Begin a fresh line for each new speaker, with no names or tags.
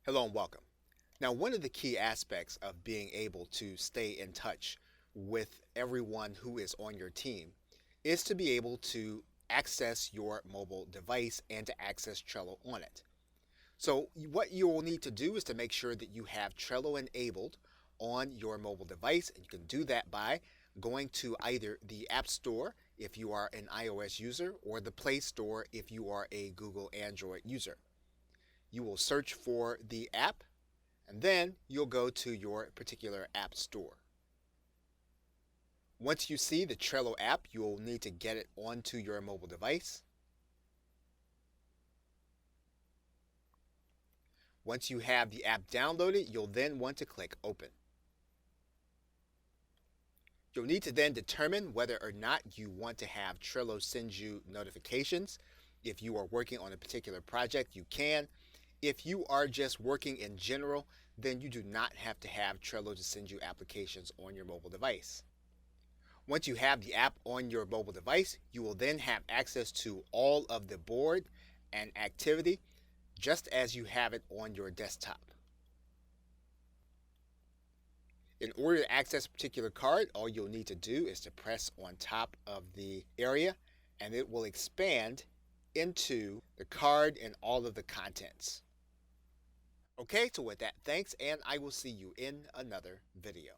Hello and welcome. Now, one of the key aspects of being able to stay in touch with everyone who is on your team is to be able to access your mobile device and to access Trello on it. So, what you will need to do is to make sure that you have Trello enabled on your mobile device, and you can do that by going to either the App Store if you are an iOS user or the Play Store if you are a Google Android user. You will search for the app and then you'll go to your particular app store. Once you see the Trello app, you'll need to get it onto your mobile device. Once you have the app downloaded, you'll then want to click Open. You'll need to then determine whether or not you want to have Trello send you notifications. If you are working on a particular project, you can. If you are just working in general, then you do not have to have Trello to send you applications on your mobile device. Once you have the app on your mobile device, you will then have access to all of the board and activity just as you have it on your desktop. In order to access a particular card, all you'll need to do is to press on top of the area and it will expand into the card and all of the contents. Okay, so with that, thanks, and I will see you in another video.